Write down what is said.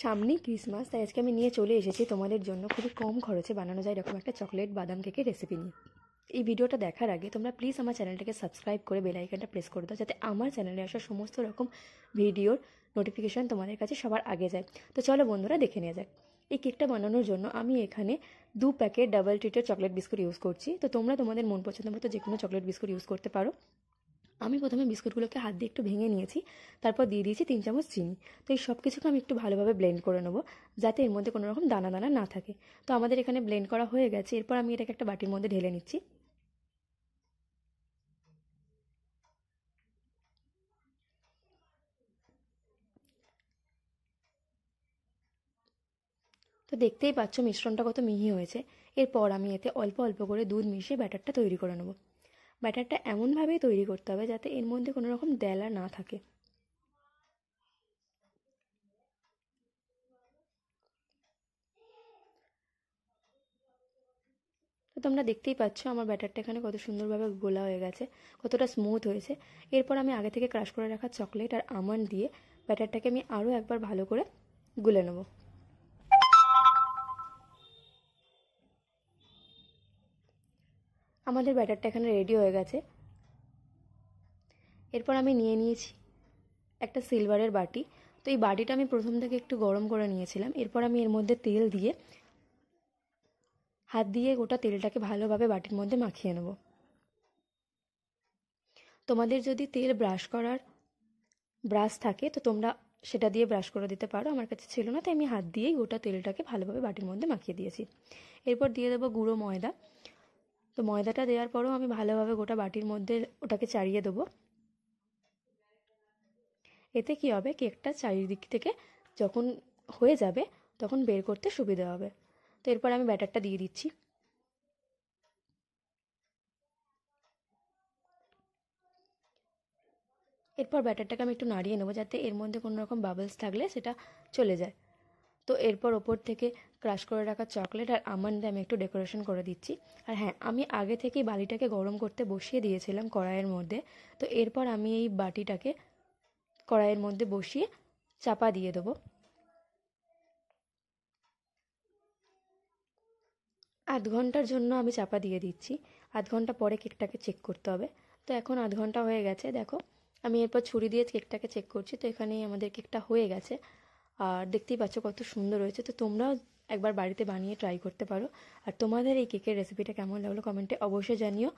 সামনেই ক্রিসমাস, তাই আজকে আমি নিয়ে চলে এসেছি তোমাদের জন্য খুবই কম খরচে বানানো যায় এরকম একটা চকলেট বাদাম কেকের রেসিপি নিয়ে। এই ভিডিওটা দেখার আগে তোমরা প্লিজ আমার চ্যানেলটাকে সাবস্ক্রাইব করে বেল আইকনটা প্রেস করে দাও, যাতে আমার চ্যানেলে আসা সমস্ত রকম ভিডিওর নোটিফিকেশন তোমাদের কাছে সবার আগে যায়। তো চলো বন্ধুরা, দেখে নেওয়া যাক। এই কেকটা বানানোর জন্য আমি এখানে 2 প্যাকেট ডাবল ট্রিটের চকলেট বিস্কুট ইউজ করছি। তো তোমরা তোমাদের মন পছন্দ মতো যে কোনো চকলেট বিস্কুট ইউজ করতে পারো। আমি প্রথমে বিস্কুটগুলোকে হাত দিয়ে একটু ভেঙে নিয়েছি, তারপর দিয়ে দিয়েছি 3 চামচ চিনি। তো এই সব কিছুকে আমি একটু ভালোভাবে ব্লেন্ড করে নেবো, যাতে এর মধ্যে কোনো রকম দানা দানা না থাকে। তো আমাদের এখানে ব্লেন্ড করা হয়ে গেছে। এরপর আমি এটাকে একটা বাটির মধ্যে ঢেলে নিচ্ছি। তো দেখতেই পাচ্ছ মিশ্রণটা কত মিহি হয়েছে। এরপর আমি এতে অল্প অল্প করে দুধ মিশিয়ে ব্যাটারটা তৈরি করে নেবো। ব্যাটারটা এমনভাবেই তৈরি করতে হবে যাতে এর মধ্যে কোনো রকম দেলা না থাকে। তো তোমরা দেখতেই পাচ্ছ আমার ব্যাটারটা এখানে কত সুন্দরভাবে গোলা হয়ে গেছে, কতটা স্মুথ হয়েছে। এরপর আমি আগে থেকে ক্রাশ করে রাখা চকলেট আর আমন্ড দিয়ে ব্যাটারটাকে আমি আরও একবার ভালো করে গুলে নেব। আমাদের ব্যাটারটা এখানে রেডি হয়ে গেছে। এরপর আমি নিয়ে নিয়েছি একটা সিলভারের বাটি। তো এই বাটিটা আমি প্রথম থেকে একটু গরম করে নিয়েছিলাম। এরপর আমি এর মধ্যে তেল দিয়ে হাত দিয়ে গোটা তেলটাকে ভালোভাবে বাটির মধ্যে মাখিয়ে নেব। তোমাদের যদি তেল ব্রাশ করার ব্রাশ থাকে তো তোমরা সেটা দিয়ে ব্রাশ করে দিতে পারো। আমার কাছে ছিল না, তাই আমি হাত দিয়েই গোটা তেলটাকে ভালোভাবে বাটির মধ্যে মাখিয়ে দিয়েছি। এরপর দিয়ে দেবো গুঁড়ো ময়দা। তো ময়দাটা দেওয়ার পরও আমি ভালোভাবে গোটা বাটির মধ্যে ওটাকে চাড়িয়ে দেবো। এতে কি হবে, কেকটা চারিদিক থেকে যখন হয়ে যাবে তখন বের করতে সুবিধা হবে। তো এরপর আমি ব্যাটারটা দিয়ে দিচ্ছি। এরপর ব্যাটারটাকে আমি একটু নাড়িয়ে নেবো, যাতে এর মধ্যে কোনো রকম বাবলস থাকলে সেটা চলে যায়। তো এরপর ওপর থেকে ক্রাশ করে রাখা চকলেট আর আমন্ড দিয়ে আমি একটু ডেকোরেশন করে দিচ্ছি। আর হ্যাঁ, আমি আগে থেকেই বাটিটাকে গরম করতে বসিয়ে দিয়েছিলাম কড়াইয়ের মধ্যে। তো এরপর আমি এই বাটিটাকে কড়াইয়ের মধ্যে বসিয়ে চাপা দিয়ে দেবো। আধ ঘন্টার জন্য আমি চাপা দিয়ে দিচ্ছি। আধ ঘন্টা পরে কেকটাকে চেক করতে হবে। তো এখন আধ ঘন্টা হয়ে গেছে, দেখো। আমি এরপর ছুরি দিয়ে কেকটাকে চেক করছি। তো এখানেই আমাদের কেকটা হয়ে গেছে। আর দেখতেই পাচ্ছ কত সুন্দর হয়েছে। তো তোমরাও একবার বাড়িতে বানিয়ে ট্রাই করতে পারো। আর তোমাদের এই কেকের রেসিপিটা কেমন লাগলো কমেন্টে অবশ্যই জানিও।